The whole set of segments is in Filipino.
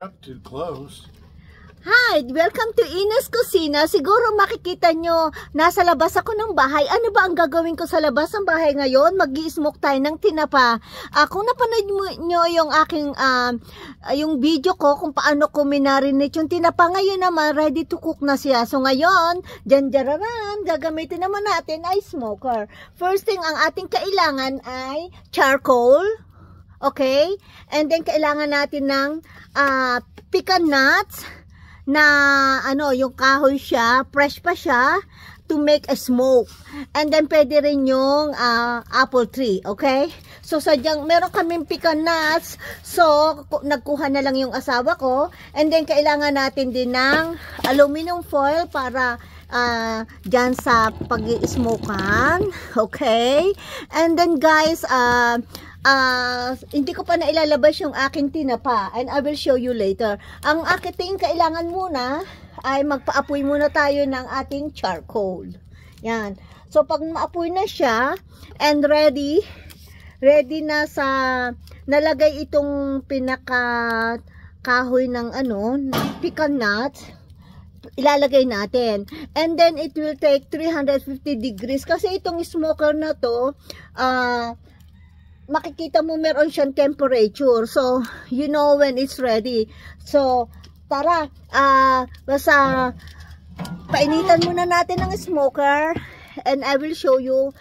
Not too close. Hi! Welcome to Ina's Kusina. Siguro makikita nyo, nasa labas ako ng bahay. Ano ba ang gagawin ko sa labas ng bahay ngayon? Mag-i-smoke tayo ng tinapa. Kung napanood nyo yung aking yung video ko kung paano ko minarinate yung tinapa, ngayon naman ready to cook na siya. So ngayon, janjararan, gagamitin naman natin ay smoker. First thing, ang ating kailangan ay charcoal. Okay? And then kailangan natin ng pecan nuts na yung kahoy siya, fresh pa siya to make a smoke. And then pwede rin yung apple tree, okay? So sadyang meron kaming pecan nuts, so nagkuha na lang yung asawa ko. And then kailangan natin din ng aluminum foil para dyan sa pag-i-smokean, okay? And then guys, hindi ko pa na ilalabas yung aking tinapa and I will show you later. Ang aking kailangan muna ay magpaapoy muna tayo ng ating charcoal. Yan. So pag maapoy na siya and ready na sa nalagay itong pinaka kahoy ng pecan nuts, ilalagay natin. And then it will take 350 degrees kasi itong smoker na to makikita mo meron siyang temperature. So, you know when it's ready. So, tara, basta painitan muna natin ng smoker and I will show you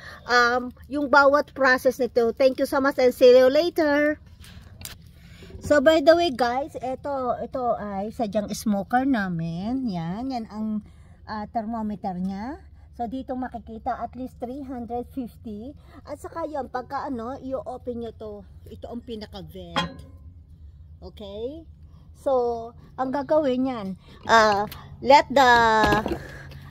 yung bawat process nito. Thank you so much and see you later. So, by the way guys, ito ay sadyang smoker namin. Yan ang thermometer niya. So, dito makikita at least 350. At saka yun, pagka i-open nyo to, ito ang pinaka-vent. Okay? So, ang gagawin yan,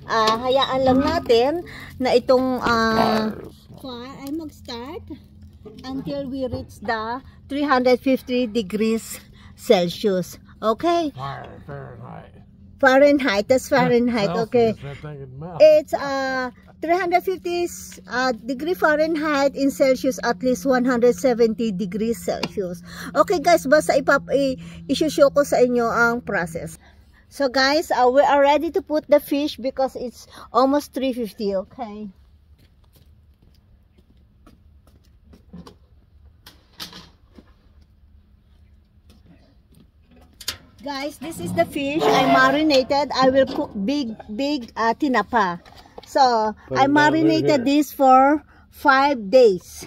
hayaan lang natin na itong ay mag-start until we reach the 350 degrees Celsius. Okay? Fahrenheit, that's Fahrenheit, okay. It's 350 degree Fahrenheit in Celsius, at least 170 degrees Celsius. Okay guys, basta i-show ko sa inyo ang process. So guys, we are ready to put the fish because it's almost 350, okay. Guys, this is the fish I marinated. I will cook big tinapa. So, I marinated this for 5 days.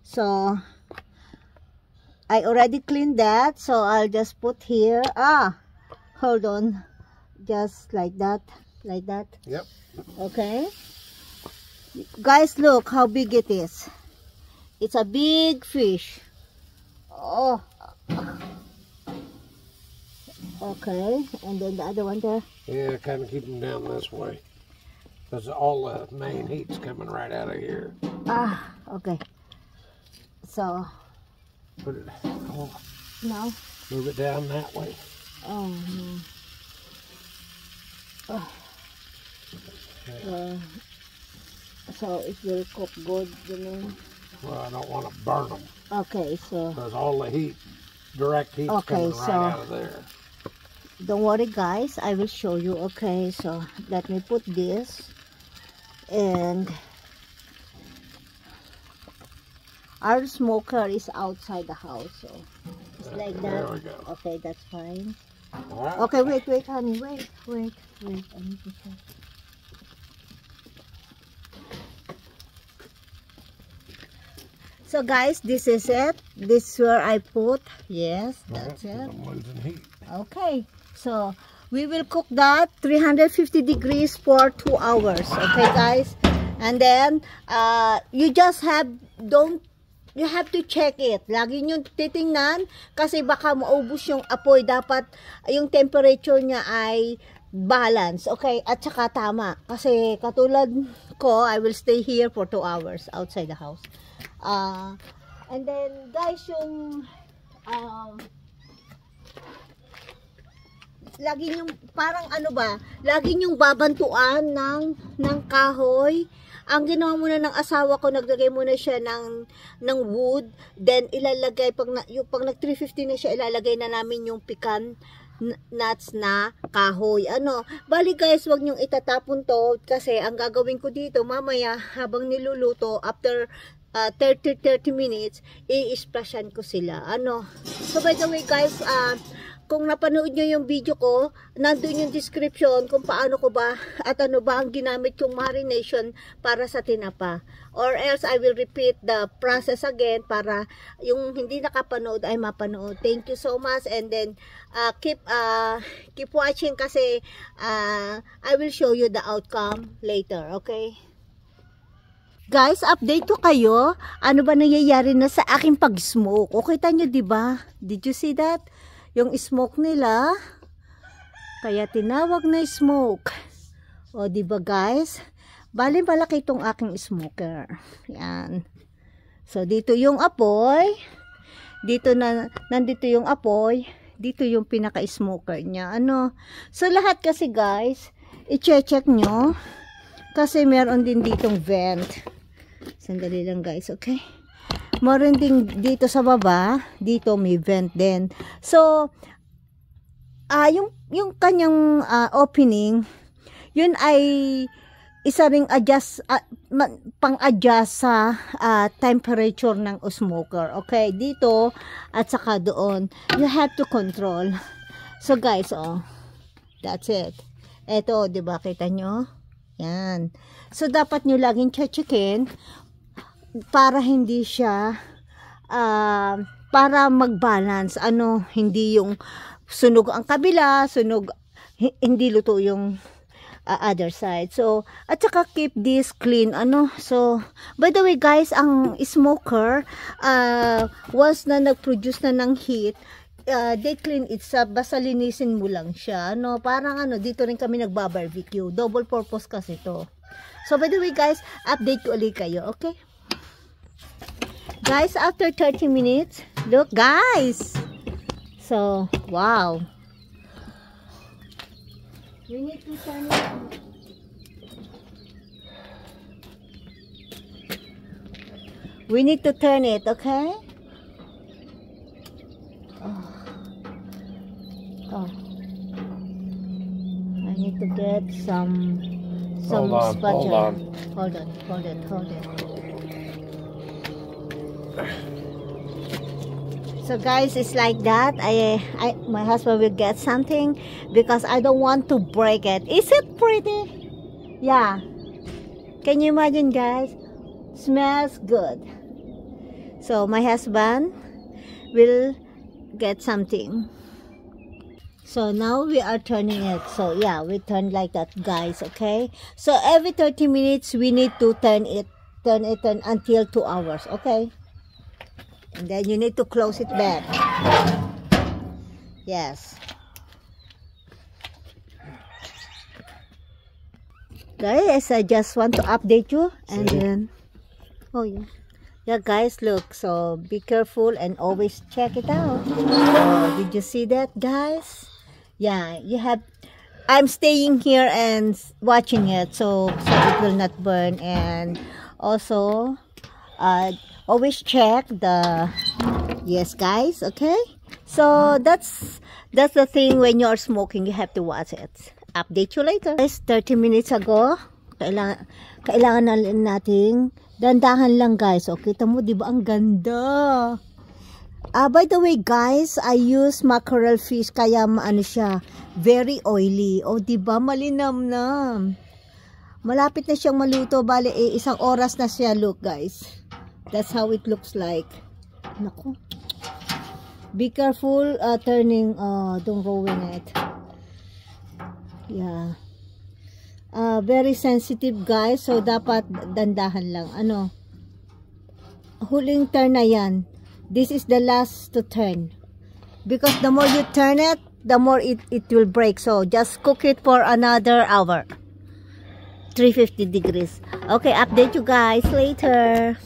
So, I already cleaned that. So, I'll just put here. Hold on. Just like that. Like that. Yep. Okay. Guys, look how big it is. It's a big fish. Oh. Okay, and then the other one there. Yeah, kind of keep them down this way, because all the main heat's coming right out of here. Okay. So. Put it. No. Move it down that way. Oh no. Okay. So it will cook good, you know. Well, I don't want to burn them. Okay, so. Because all the heat, direct heat's coming right out of there. Don't worry guys, I will show you. Okay, so let me put this, and our smoker is outside the house, so it's like that. There we go. Okay, that's fine. All right. Okay, wait honey, wait, I need to check. So guys, this is it. This is where I put. Yes, that's it. I'm losing heat. Okay, so we will cook that 350 degrees for 2 hours. Okay guys, and then you have to check it. Lagi nyo titingnan kasi baka maubos yung apoy. Dapat yung temperature niya ay balance. Okay, at saka tama. Kasi katulad ko, I will stay here for 2 hours outside the house. And then guys, yung lagi yung parang lagi yung babantuan ng kahoy Ang ginawa muna ng asawa ko, naglagay muna siya ng wood, then ilalagay, pag nag 350 na siya, ilalagay na namin yung pecan nuts na kahoy. Bali guys, wag nyong itatapon to, kasi ang gagawin ko dito, mamaya, habang niluluto, after 30 minutes, i-splashan ko sila. So by the way guys, kung napanood nyo yung video ko, nandun yung description kung paano ko ba at ano ba ang ginamit kong marination para sa tinapa. Or else I will repeat the process again para yung hindi nakapanood ay mapanood. Thank you so much, and then keep watching kasi I will show you the outcome later, okay? Guys, update ko kayo. Ano ba nangyayari na sa aking pag-smoke? O, kita nyo, diba? Did you see that? Yung smoke nila, kaya tinawag na smoke. O, diba guys? Bali malaki itong aking smoker. Yan. So, dito yung apoy. Nandito yung apoy. Dito yung pinaka-smoker niya. So, lahat kasi guys, i-check nyo. Kasi meron din ditong vent. Sandali lang guys, okay? Meron din dito sa baba, dito may vent din. So, yung kanyang opening, yun ay isa ring pang-adjust sa temperature ng smoker. Okay, dito at saka doon. You have to control. So guys, that's it. Eto, diba, kita nyo? Yan. So, dapat nyo laging checkin para hindi siya, para mag-balance. Hindi yung sunog ang kabila, hindi luto yung other side. So, at saka keep this clean. So, by the way guys, ang smoker, once na nag-produce na ng heat, they clean it basta linisin mo lang siya. Parang dito rin kami nagba-barbecue. Double purpose kasi to. So, by the way guys, update ko ulit kayo, okay? Guys, after 30 minutes, look guys! So, wow! We need to turn it on. We need to turn it, okay? Oh. I need to get some spatula. Hold it. So guys, it's like that. My husband will get something because I don't want to break it. Is it pretty? Yeah. Can you imagine guys? Smells good. So my husband will get something. So now we are turning it. So yeah, we turn like that guys, okay? So every 30 minutes we need to turn it until 2 hours, okay? And then you need to close it back. Yes. Guys, I just want to update you. And then, oh yeah. Yeah guys, look. So be careful and always check it out. So, did you see that guys? Yeah, you have, I'm staying here and watching it. So it will not burn. And also, always check the, yes guys, okay? So that's the thing when you're smoking, you have to watch it. Update you later. Guys, 30 minutes ago, kailangan na nating dandahan lang guys. O, kita mo, di ba ang ganda? By the way guys, I use mackerel fish kaya siya, very oily. O, di ba malinamnam. Malapit na siyang maluto, bali 1 oras na siya. Look guys. That's how it looks like. Naku. Be careful turning, don't ruin it. Yeah. Very sensitive guys, so dapat dandahan lang. Huling turn na yan. This is the last to turn. Because the more you turn it, the more it will break. So just cook it for another hour. 350 degrees. Okay, update you guys later.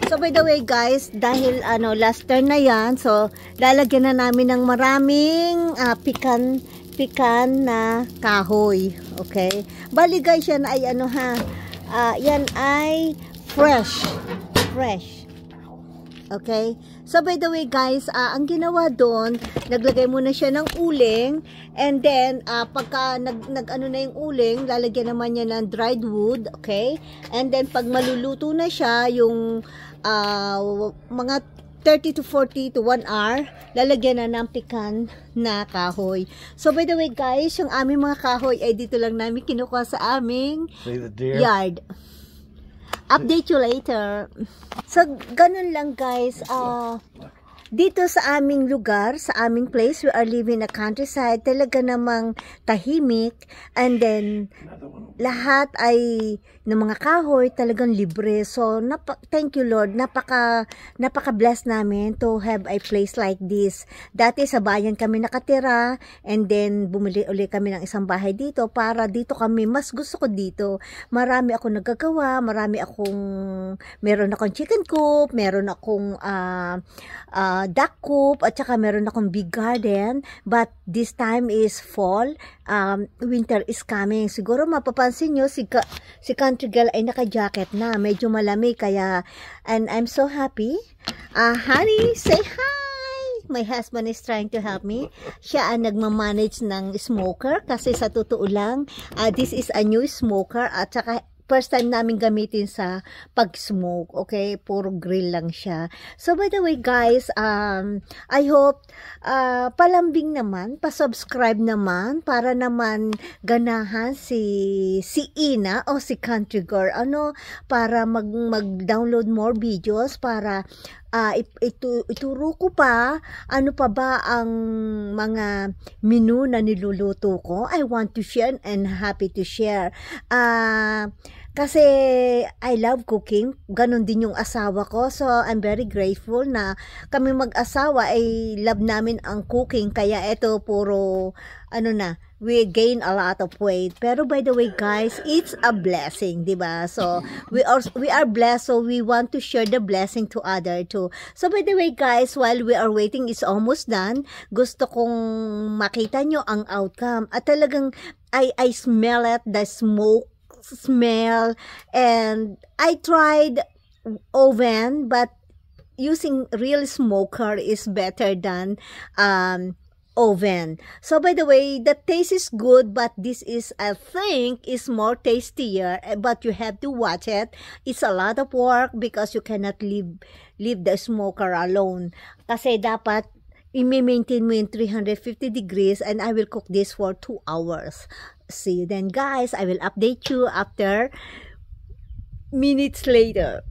So by the way guys, dahil last turn na yan, so lalagyan na namin ng maraming pecan na kahoy. Okay? Bali guys, yan ay yan ay fresh. Okay? So, by the way, guys, ang ginawa doon, naglagay muna siya ng uling, and then, pagka nag-ano na yung uling, lalagyan naman niya ng dried wood, okay? And then, pag maluluto na siya, yung mga 30 to 40 to 1 hour, lalagyan na ng pikan na kahoy. So, by the way, guys, yung aming mga kahoy ay dito lang namin kinukuha sa aming yard. Update you later. So, ganun lang, guys. Dito sa aming lugar, sa aming place, we are living in a countryside, talaga namang tahimik, and then lahat ay ng mga kahoy talagang libre. So, thank you Lord, napaka-blessed namin to have a place like this. Dati sa bayan kami nakatira, and then bumili uli kami ng isang bahay dito para dito kami, mas gusto ko dito. Marami akong nagagawa, meron akong chicken coop, meron akong duck coop, at saka meron akong big garden, but this time is fall, winter is coming. Siguro mapapansin nyo, si Country Girl ay naka-jacket na, medyo malamig, kaya, and I'm so happy. Honey, say hi! My husband is trying to help me. Siya ang nagmamanage ng smoker, kasi sa totoo lang, this is a new smoker, at saka first time namin gamitin sa pag-smoke, okay? Puro grill lang siya. So, by the way, guys, I hope, palambing naman, pa-subscribe naman, para naman ganahan si Ina o si Country Girl, para mag-download more videos, para ituro ko pa, ano pa ba ang mga menu na niluluto ko. I want to share and happy to share. Kasi I love cooking, ganun din yung asawa ko, so I'm very grateful na kami mag-asawa ay love namin ang cooking, kaya ito puro, we gain a lot of weight. Pero by the way, guys, it's a blessing, diba? So, we are blessed, so we want to share the blessing to other too. So, by the way, guys, while we are waiting, it's almost done. Gusto kong makita nyo ang outcome. At talagang, I smell it, the smoke smell, and I tried oven, but using real smoker is better than oven. So by the way, the taste is good, but this is, I think, is more tastier, but you have to watch it. It's a lot of work because you cannot leave the smoker alone, kasi dapat i-maintain mo yung 350 degrees, and I will cook this for 2 hours. See you then, guys. I will update you after minutes later.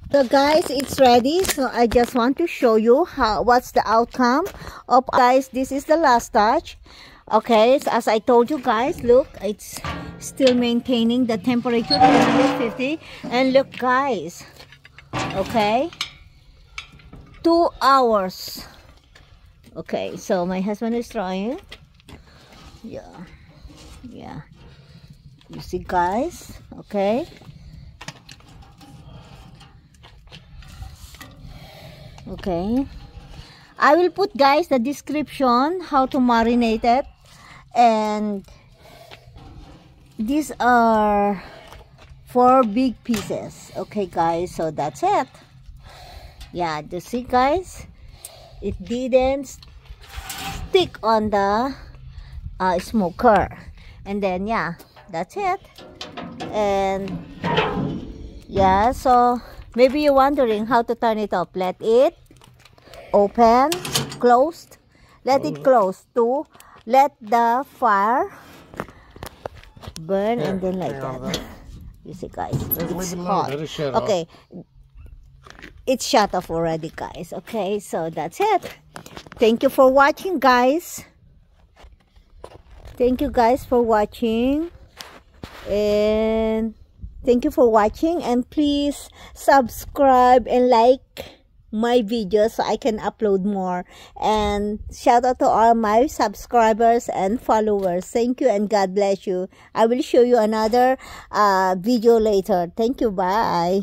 So guys, it's ready. So I just want to show you what's the outcome of, guys, this is the last touch. Okay, so as I told you guys, look, it's still maintaining the temperature 350, and look, guys, okay, 2 hours. Okay, so my husband is trying. Yeah, you see, guys, okay. Okay, I will put, guys, the description how to marinate it, and these are 4 big pieces. Okay, guys, so that's it. Yeah, you see, guys, it didn't stick on the smoker, and then yeah, that's it. And yeah, so maybe you're wondering how to turn it off. Let it open, closed, let it close to let the fire burn, and then like that. You see, guys, it's hot. Okay, it's shut off already, guys. Okay, so that's it. Thank you for watching, guys. Thank you, guys, for watching, and thank you for watching, and please subscribe and like my videos so I can upload more. And shout out to all my subscribers and followers. Thank you, and God bless you. I will show you another video later. Thank you. Bye.